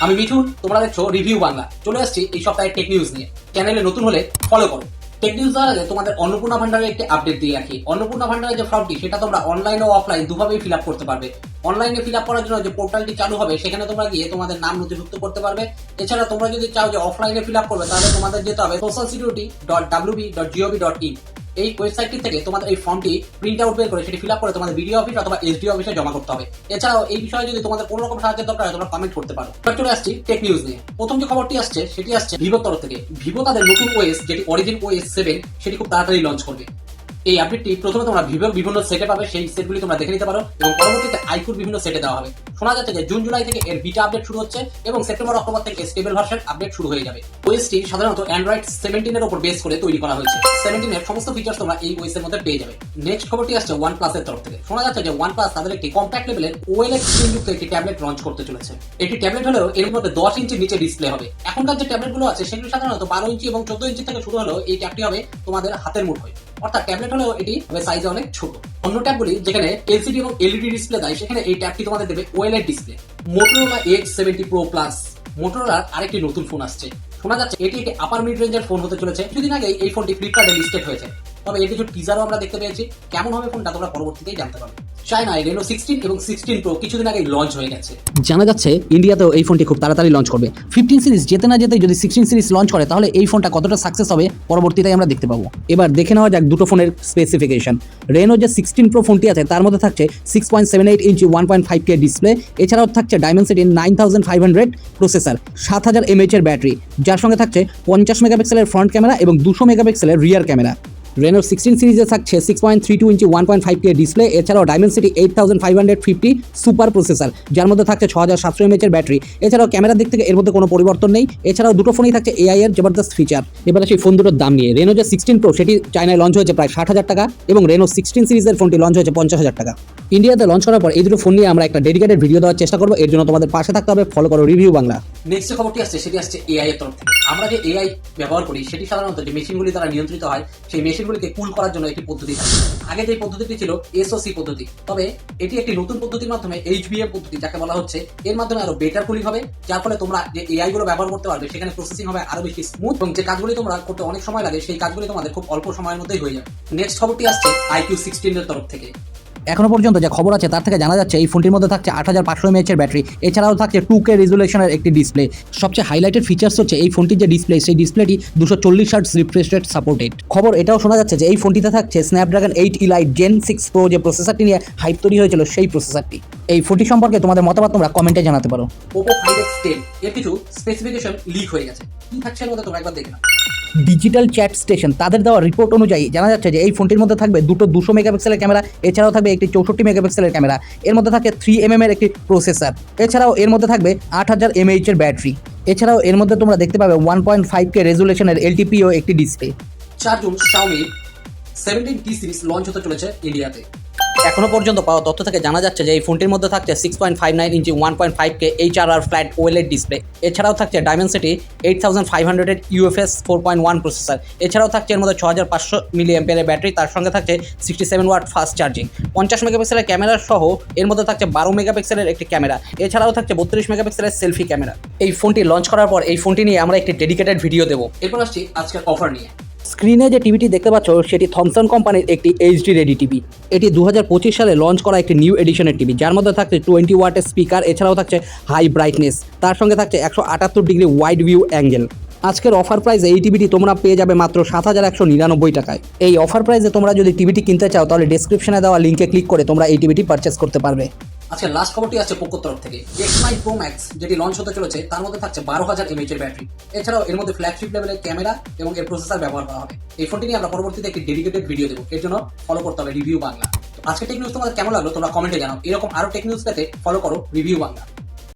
আমি মিঠুন, তোমরা দেখছো রিভিউ বাংলা। চলে আসছি এই সপ্তাহে টেক নিউজ নিয়ে। চ্যানেলে নতুন হলে ফলো করো। টেক নিউজ দেওয়ার আগে তোমাদের অন্নপূর্ণা ভান্ডারের একটি আপডেট দিয়ে রাখি। অন্নপূর্ণা ভান্ডারের যে ফর্মটি সেটা তোমরা অনলাইন ও অফলাইন দুভাবেই ফিল আপ করতে পারবে। অনলাইনে ফিল আপ করার জন্য যে পোর্টালটি চালু হবে সেখানে তোমরা গিয়ে তোমাদের নাম নথিভুক্ত করতে পারবে। এছাড়া তোমরা যদি চাও যে অফলাইনে ফিল আপ করবে তাহলে তোমাদের যেতে হবে socialsecurity.wb.gov.in এই ওয়েবসাইটটি থেকে তোমাদের এই ফর্মটি প্রিন্ট আউট বের করে সেটি ফিল আপ করে তোমাদের বিডিও অফিস অথবা এসডি অফিসে জমা করতে হবে। এছাড়াও এই বিষয়ে যদি তোমাদের কোনো রকম সাহায্যের দরকার হয় তোমরা কমেন্ট করতে পারো। চলে আসছি টেক নিউজ নিয়ে। প্রথম যে খবরটি আসছে সেটি আসছে ভিভোর তরফ থেকে। ভিভো তাদের নতুন ওএস যেটি অরিজিন ওএস 7 সেটি খুব তাড়াতাড়ি লঞ্চ করবে। এই আপডেটটি প্রথমে তোমরা ভিভোর বিভিন্ন সেটে পাবে, সেই সেটগুলি তোমরা দেখে নিতে পারো এবং পরবর্তীতে আইকুর বিভিন্ন সেটে দেওয়া হবে। শোনা যাচ্ছে যে জুন জুলাই থেকে এর বিটা আপডেট শুরু হচ্ছে এবং সেপ্টেম্বর অক্টোবর থেকে স্টেবল ভার্সন আপডেট শুরু হয়ে যাবে। ওএসটি সাধারণত অ্যান্ড্রয়েড 17 এর উপর বেস করে তৈরি করা হয়েছে। 17 এর সমস্ত ফিচার্স তোমরা এই ওএস এর মধ্যে পেয়ে যাবে। নেক্সট খবরটি আসছে OnePlus এর তরফ থেকে। শোনা যাচ্ছে যে OnePlus তাদের একটি কম্প্যাক্ট লেভেলের OLED স্ক্রিন যুক্ত একটি ট্যাবলেট লঞ্চ করতে চলেছে। একটি ট্যাবলেট হলেও এর মধ্যে 10 ইঞ্চি নিচে ডিসপ্লে হবে। এখনকার যে ট্যাবলেটগুলো আছে সেগুলো সাধারণত 12 ইঞ্চি এবং 14 ইঞ্চি থেকে শুরু হলেও এই ট্যাবটি হবে তোমাদের হাতের মুঠোয়, অর্থাৎ ট্যাবলেট হলেও এটি হবে সাইজে অনেক ছোট। অন্য ট্যাবগুলি যেখানে এলসিডি এবং এলইডি ডিসপ্লে দেয় সেখানে এই ট্যাবটি তোমাদের দেবে OLED display. Motorola X70 Pro Plus মোটরোলার আরেকটি নতুন ফোন আসছে। শোনা যাচ্ছে এটি একটি আপার মিড রেঞ্জের ফোন হতে চলেছে। কিছুদিন আগে এই ফোনটি ফ্লিপকার্টে লিস্টেড হয়েছে, তবে এর কিছু টিজারও আমরা দেখতে পেয়েছি। কেমন হবে ফোনটা তোমরা পরবর্তীতেই জানতে পারবে। চায়নায় রেনো 16 এবং 16 প্রো কিছুদিন আগে লঞ্চ হয়ে গেছে। জানা যাচ্ছে ইন্ডিয়াতেও এই ফোনটি খুব তাড়াতাড়ি লঞ্চ করবে। 15 সিরিজ যেতে না যেতে যদি 16 সিরিজ লঞ্চ করে তাহলে এই ফোনটা কতটা সাকসেস হবে পরবর্তীতে আমরা দেখতে পাবো। এবার দেখে নেওয়া যাক দুটো ফোনের স্পেসিফিকেশন। রেনো যে 16 প্রো ফোনটি আছে তার মধ্যে থাকছে 6.78 ইঞ্চি 1.5K ডিসপ্লে। এছাড়াও থাকছে ডায়মেনসিটি 9500 প্রসেসর, 7000 mAh এর ব্যাটারি, যার সঙ্গে থাকছে 50 মেগাপিক্সেলের ফ্রন্ট ক্যামেরা এবং 200 মেগাপিক্সেলের রিয়ার ক্যামেরা। রেনো 16 সিরিজে থাকছে 6.32 ইঞ্চি 1.5K ডিসপ্লে। এছাড়াও ডায়মেনসিটি 8550 সুপার প্রসেসর, যার মধ্যে থাকছে 6700 mAh এর ব্যাটারি। এছাড়াও ক্যামেরার দিক থেকে এর মধ্যে কোনো পরিবর্তন নেই। এছাড়াও দুটো ফোনেই থাকছে AI এর জবরদস্ত ফিচার। এবার সেই ফোন দুটোর দাম নিয়ে। রেনো যে 16 প্রো সেটি চায়নায় লঞ্চ হয়েছে প্রায় 60,000 টাকা এবং রেনো 16 সিরিজের ফোনটি লঞ্চ হয়েছে 50,000 টাকা। ইন্ডিয়াতে লঞ্চ করার পর এই দুটো ফোন নিয়ে আমরা একটা ডেডিকেটেড ভিডিও দেওয়ার চেষ্টা করবো। এর জন্য তোমাদের পাশে থাকতে হবে। ফলো করো রিভিউ বাংলা। নেক্সট যে খবরটি আসছে সেটি আসছে এআই এর তরফ থেকে। আমরা যে এআই ব্যবহার করি সেটি সাধারণত যে মেশিনগুলি দ্বারা নিয়ন্ত্রিত হয়, সেই মেশিনগুলিকে কুল করার জন্য একটি পদ্ধতি থাকে। আগে যে পদ্ধতিটি ছিল SOC পদ্ধতি, তবে এটি একটি নতুন পদ্ধতির মাধ্যমে HBM পদ্ধতি যাকে বলা হচ্ছে, এর মাধ্যমে আরো বেটার কুলিং হবে, যার ফলে তোমরা যে এআই গুলো ব্যবহার করতে পারবে সেখানে প্রসেসিং হবে আরো বেশি স্মুথ এবং যে কাজগুলি তোমরা করতে অনেক সময় লাগে সেই কাজগুলি তোমাদের খুব অল্প সময়ের মধ্যেই হয়ে যাবে। নেক্সট খবরটি আসছে IQ 16 এর তরফ থেকে। এখনো পর্যন্ত যে খবর আছে তার থেকে জানা যাচ্ছে এই ফোনটির মধ্যে থাকছে 8500 mAh এর ব্যাটারি। এছাড়াও থাকছে 2K রেজুলেশনের একটি ডিসপ্লে। সবচেয়ে হাইলাইটেড ফিচার্স হচ্ছে এই ফোনটির যে ডিসপ্লে, সেই ডিসপ্লেটি 240 হার্টজ রিফ্রেশ রেট সাপোর্টেড। খবর এটাও শোনা যাচ্ছে যে এই ফোনটিতে থাকছে স্ন্যাপড্রাগন 8 Elite Gen 6 Pro যে প্রসেসরটি নিয়ে হাইপ তৈরি হয়েছিল সেই প্রসেসরটি। এই ফোনটি সম্পর্কে তোমাদের মতামত তোমরা কমেন্টে জানাতে পারো। Oppo 5X10 এর কিছু স্পেসিফিকেশন লিক হয়ে গেছে। কি থাকছে এর মধ্যে তোমরা একবার দেখে নাও। ডিজিটাল চ্যাট স্টেশন তাদের দেওয়া রিপোর্ট অনুযায়ী জানা যাচ্ছে যে এই ফোনটির মধ্যে থাকবে দুটো 200 মেগাপিক্সেলের ক্যামেরা। এছাড়াও থাকবে একটি 64 মেগাপিক্সেলের ক্যামেরা। এর মধ্যে থাকবে 3mm এর একটি প্রসেসর। এছাড়াও এর মধ্যে থাকবে 8000 mAh এর ব্যাটারি। এছাড়াও এর মধ্যে তোমরা দেখতে পাবে 1.5K রেজুলেশনের LTPO একটি display. 4 June Xiaomi 17T series launch হতে চলেছে ইন্ডিয়াতে। এখনো পর্যন্ত পাওয়া তথ্য থেকে জানা যাচ্ছে যে এই ফোনটির মধ্যে থাকছে 6.59 ইঞ্চি 1.5K HRR flat OLED display. এছাড়াও থাকছে ডায়মেনসিটি 8500 এর UFS 4.1 প্রসেসর। এছাড়াও থাকছে এর মধ্যে 6500 mAh এর ব্যাটারি, তার সঙ্গে থাকছে 67 ওয়াট ফাস্ট চার্জিং। 50 মেগাপিক্সেলের ক্যামেরা সহ এর মধ্যে থাকছে 12 মেগাপিক্সেলের একটি ক্যামেরা। এছাড়াও থাকছে 32 মেগাপিক্সেলের সেলফি ক্যামেরা। এই ফোনটি লঞ্চ করার পর এই ফোনটি নিয়ে আমরা একটি ডেডিকেটেড ভিডিও দেবো। এরপর আসছি আজকের অফার নিয়ে। স্ক্রিনে যে টিভিটি দেখতে পাচ্ছ সেটি থমসন কোম্পানির একটি HD রেডি টিভি। এটি 2025 সালে লঞ্চ করা একটি নিউ এডিশনের টিভি, যার মধ্যে থাকছে 20 ওয়াটের স্পিকার। এছাড়াও থাকছে হাই ব্রাইটনেস, তার সঙ্গে থাকছে 178 ডিগ্রি ওয়াইড ভিউ অ্যাঙ্গেল। আজকের অফার প্রাইসে এই টিভিটি তোমরা পেয়ে যাবে মাত্র 7199 টাকায়। এই অফার প্রাইসে তোমরা যদি টিভিটি কিনতে চাও তাহলে ডেসক্রিপশনে দেওয়া লিঙ্কে ক্লিক করে তোমরা এই টিভিটি পারচেস করতে পারবে। আজকে লাস্ট খবরটি আছে পোকোর তরফ থেকে। X9 Pro Max যেটি লঞ্চ হতে চলেছে তার মধ্যে থাকছে 12000 mAh এর ব্যাটারি। এছাড়াও এর মধ্যে ফ্ল্যাগশিপ লেভেলের ক্যামেরা এবং এর প্রসেসর ব্যবহার করা হবে। এই ফোনটি নিয়ে আমরা পরবর্তীতে একটি ডেডিকেটেড ভিডিও দেবো, এর জন্য ফলো করতে হবে রিভিউ বাংলা। তো আজকে টেক নিউজ তোমাদের কেমন লাগলো তোমরা কমেন্টে জানাও। এরকম আরো টেক নিউজ পেতে ফলো করো রিভিউ বাংলা।